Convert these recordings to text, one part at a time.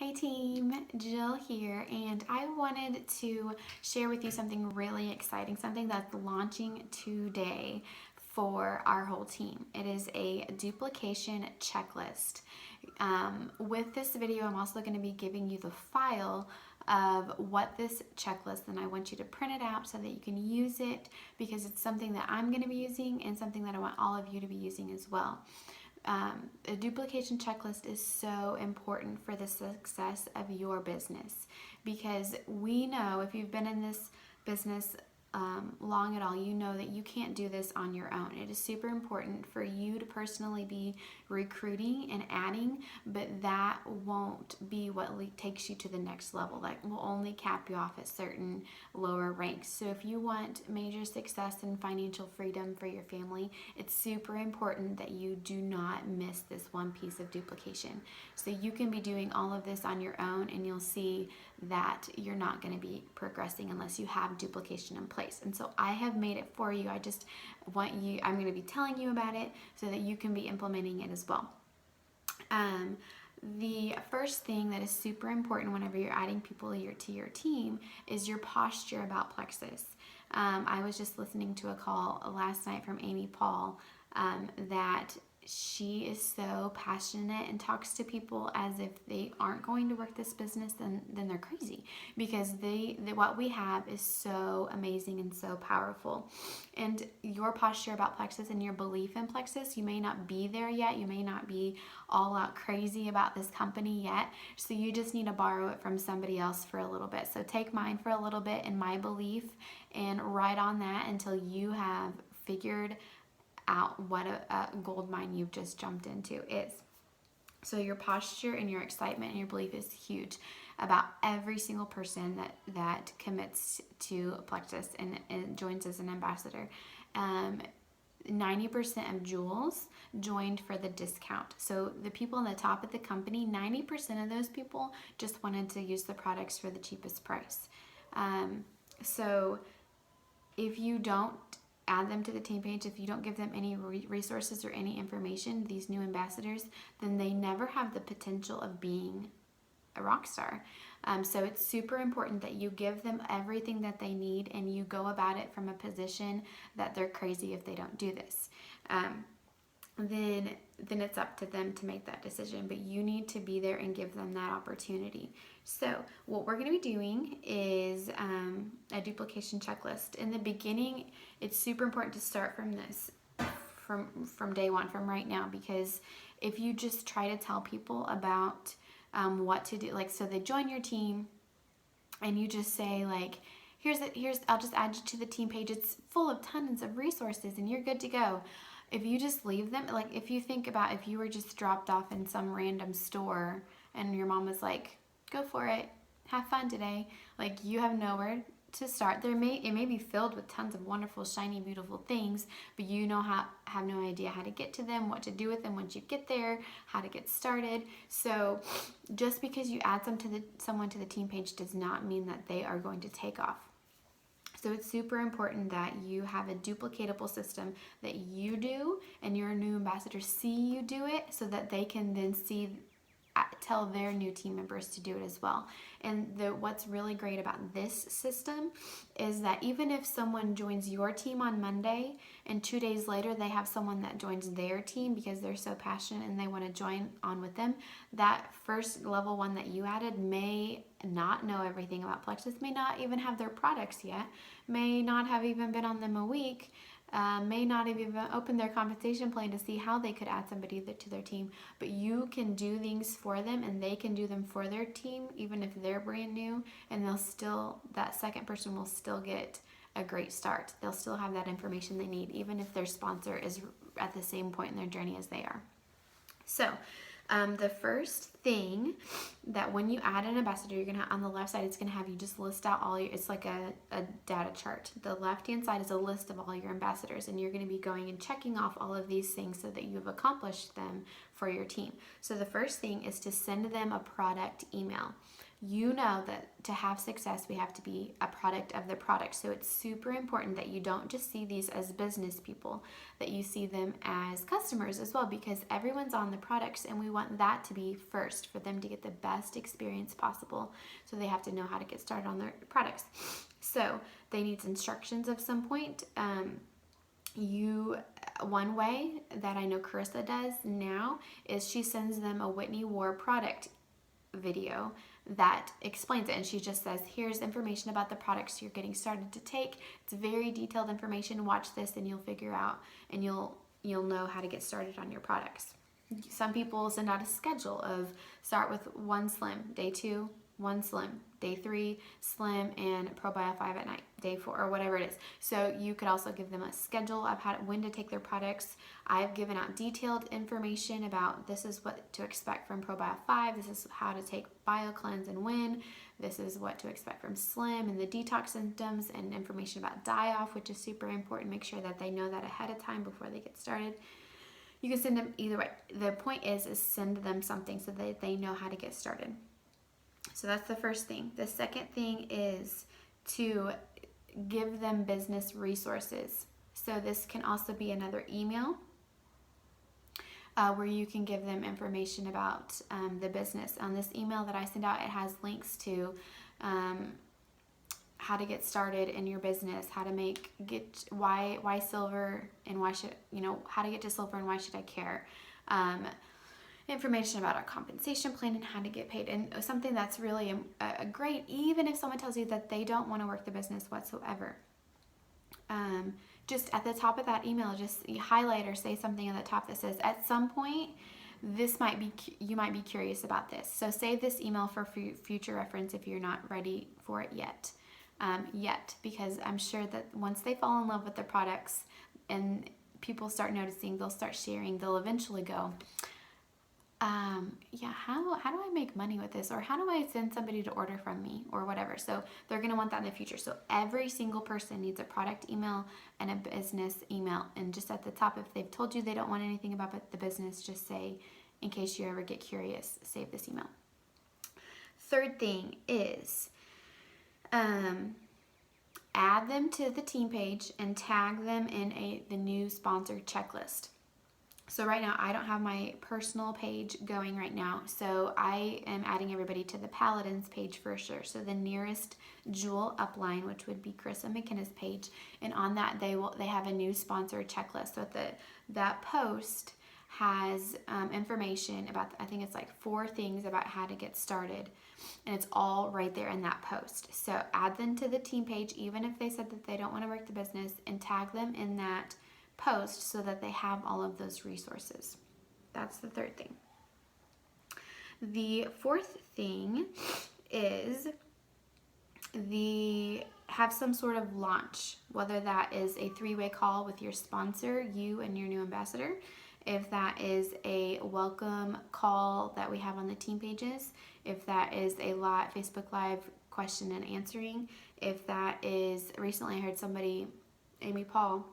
Hey team, Jill here, and I wanted to share with you something really exciting, something that's launching today for our whole team. It is a duplication checklist. With this video, I'm also going to be giving you the file of what this checklist, and I want you to print it out so that you can use it because it's something that I'm going to be using and something that I want all of you to be using as well. A duplication checklist is so important for the success of your business because we know if you've been in this business long at all, you know that you can't do this on your own. It is super important for you to personally be recruiting and adding, but that won't be what takes you to the next level. That will only cap you off at certain lower ranks. So if you want major success and financial freedom for your family, it's super important that you do not miss this one piece of duplication. So you can be doing all of this on your own and you'll see that you're not going to be progressing unless you have duplication in place. And so I have made it for you. I'm going to be telling you about it so that you can be implementing it as well. The first thing that is super important whenever you're adding people to your team is your posture about Plexus. I was just listening to a call last night from Amy Paul that she is so passionate and talks to people as if they aren't going to work this business, then they're crazy, because what we have is so amazing and so powerful. And your posture about Plexus and your belief in Plexus, you may not be there yet. You may not be all out crazy about this company yet. So you just need to borrow it from somebody else for a little bit. So take mine for a little bit and my belief and write on that until you have figured out what a gold mine you've just jumped into is. So your posture and your excitement and your belief is huge about every single person that commits to Plexus and joins as an ambassador. 90% of Jules joined for the discount. So the people on the top of the company, 90% of those people just wanted to use the products for the cheapest price. So if you don't add them to the team page, if you don't give them any resources or any information, these new ambassadors, then they never have the potential of being a rock star. So it's super important that you give them everything that they need and you go about it from a position that they're crazy if they don't do this. Then it's up to them to make that decision, but you need to be there and give them that opportunity. So what we're going to be doing is a duplication checklist. In the beginning, it's super important to start from this, from day one, from right now, because if you just try to tell people about what to do, like, so they join your team and you just say like, I'll just add you to the team page. It's full of tons of resources and you're good to go. If you just leave them, like if you think about if you were just dropped off in some random store and your mom was like, go for it, have fun today, like you have nowhere to start. It may be filled with tons of wonderful, shiny, beautiful things, but you have no idea how to get to them, what to do with them once you get there, how to get started. So just because you add someone to the team page does not mean that they are going to take off. So it's super important that you have a duplicatable system that you do and your new ambassadors see you do it so that they can then tell their new team members to do it as well. And what's really great about this system is that even if someone joins your team on Monday and 2 days later they have someone that joins their team because they're so passionate and they want to join on with them, that first level one that you added may not know everything about Plexus, may not even have their products yet, may not have even been on them a week, may not have even opened their compensation plan to see how they could add somebody to their team, but you can do things for them and they can do them for their team even if they're brand new, and that second person will still get a great start. They'll still have that information they need even if their sponsor is at the same point in their journey as they are. So the first thing that when you add an ambassador, you're gonna, on the left side, it's gonna have you just list out it's like a data chart. The left hand side is a list of all your ambassadors, and you're gonna be going and checking off all of these things so that you've accomplished them for your team. So the first thing is to send them a product email. you know that to have success, we have to be a product of the product. So it's super important that you don't just see these as business people, that you see them as customers as well, because everyone's on the products and we want that to be first for them to get the best experience possible. So they have to know how to get started on their products. So they need instructions of some point. One way that I know Carissa does now is she sends them a Whitney War product video that explains it, and she just says, here's information about the products you're getting started to take. It's very detailed information. Watch this and you'll figure out, and you'll know how to get started on your products. Some people send out a schedule of start with 1 slim, day 2 1 slim, day 3 slim and probio 5 at night, day 4, or whatever it is. So you could also give them a schedule of when to take their products. I've given out detailed information about this is what to expect from probio 5, this is how to take bio cleanse and when, this is what to expect from slim and the detox symptoms, and information about die off, which is super important. Make sure that they know that ahead of time before they get started. You can send them either way. The point is send them something so that they know how to get started. So that's the first thing. The second thing is to give them business resources. So this can also be another email where you can give them information about the business. On this email that I send out, it has links to how to get started in your business, how to get why silver and why should, how to get to silver and why should I care. Information about our compensation plan and how to get paid, and something that's really great, even if someone tells you that they don't want to work the business whatsoever. Just at the top of that email, just highlight or say something at the top that says, at some point, you might be curious about this. So save this email for future reference if you're not ready for it yet. Because I'm sure that once they fall in love with the products and people start noticing, they'll start sharing, they'll eventually go, how do I make money with this? Or how do I send somebody to order from me or whatever? So they're going to want that in the future. So every single person needs a product email and a business email. And just at the top, if they've told you they don't want anything about the business, just say, in case you ever get curious, save this email. Third thing is add them to the team page and tag them in the new sponsor checklist. So right now, I don't have my personal page going right now, so I am adding everybody to the Paladins page for sure. So the nearest Jewel upline, which would be Carissa McKenna's page, and on that they have a new sponsor checklist. So that post has information about, I think it's like 4 things about how to get started, and it's all right there in that post. So add them to the team page, even if they said that they don't want to work the business, and tag them in that post so that they have all of those resources. That's the third thing. The fourth thing is have some sort of launch, whether that is a 3-way call with your sponsor, you and your new ambassador, if that is a welcome call that we have on the team pages, if that is a Facebook Live question and answering, if that is, recently I heard somebody, Amy Paul,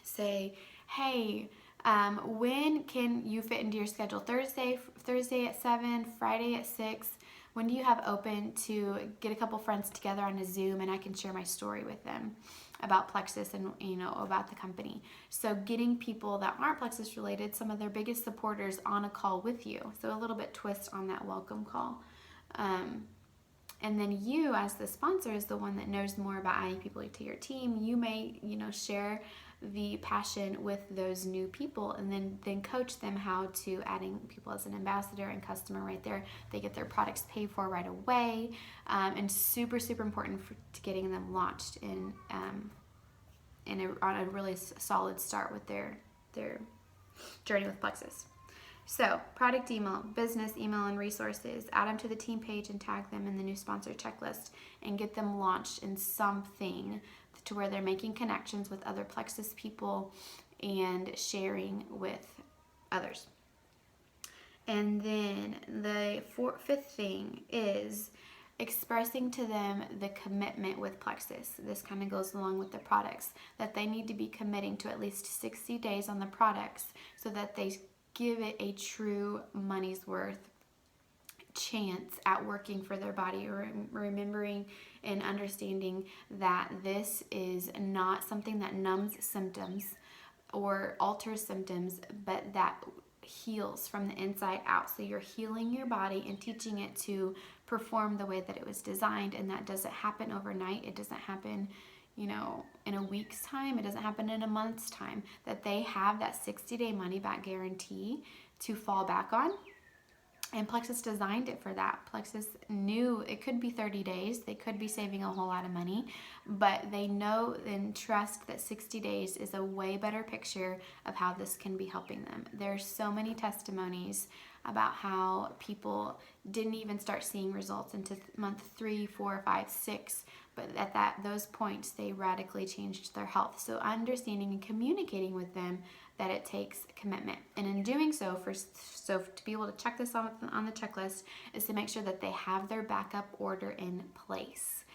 say, hey, when can you fit into your schedule? Thursday at 7, Friday at 6. When do you have open to get a couple friends together on a Zoom and I can share my story with them about Plexus and about the company? So getting people that aren't Plexus related, some of their biggest supporters, on a call with you. So a little bit twist on that welcome call. And then you, as the sponsor, is the one that knows more about adding people to your team. You may, share the passion with those new people, and then coach them how to adding people as an ambassador and customer right there. They get their products paid for right away, and super, super important to getting them launched on a really solid start with their journey with Plexus. So product email, business email, and resources, add them to the team page and tag them in the new sponsor checklist and get them launched in something to where they're making connections with other Plexus people and sharing with others. And then the fifth thing is expressing to them the commitment with Plexus. This kind of goes along with the products, that they need to be committing to at least 60 days on the products so that they give it a true money's worth chance at working for their body, or remembering and understanding that this is not something that numbs symptoms or alters symptoms, but that heals from the inside out. So you're healing your body and teaching it to perform the way that it was designed, and that doesn't happen overnight. It doesn't happen, in a week's time. It doesn't happen in a month's time. That they have that 60-day money back guarantee to fall back on. And Plexus designed it for that. Plexus knew it could be 30 days. They could be saving a whole lot of money, but they know and trust that 60 days is a way better picture of how this can be helping them. There's so many testimonies about how people didn't even start seeing results into month 3, 4, 5, 6, but at those points they radically changed their health. So understanding and communicating with them that it takes commitment, and in doing so, to be able to check this on the checklist is to make sure that they have their backup order in place.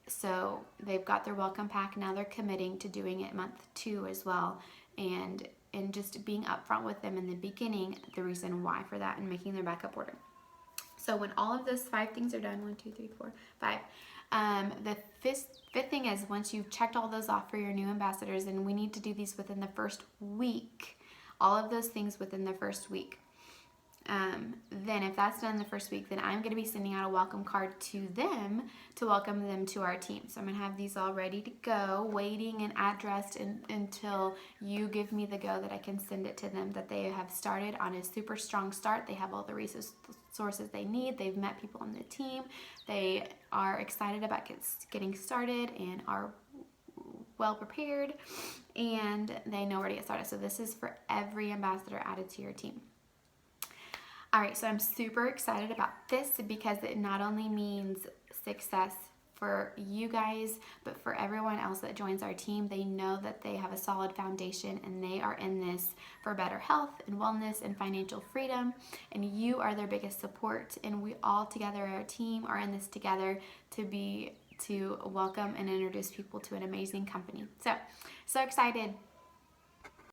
So they've got their welcome pack. Now they're committing to doing it month 2 as well, and just being upfront with them in the beginning, the reason why for that, and making their backup order. So when all of those 5 things are done, 1, 2, 3, 4, 5. The fifth thing is, once you've checked all those off for your new ambassadors, and we need to do these within the first week, all of those things within the first week. Then if that's done in the first week, then I'm going to be sending out a welcome card to them to welcome them to our team. So I'm going to have these all ready to go, waiting and addressed until you give me the go that I can send it to them, that they have started on a super strong start. They have all the resources they need. They've met people on the team. They are excited about getting started and are well prepared, and they know where to get started. So this is for every ambassador added to your team. All right, so I'm super excited about this because it not only means success for you guys, but for everyone else that joins our team. They know that they have a solid foundation, and they are in this for better health and wellness and financial freedom, and you are their biggest support, and we all together, our team, are in this together to welcome and introduce people to an amazing company. So excited.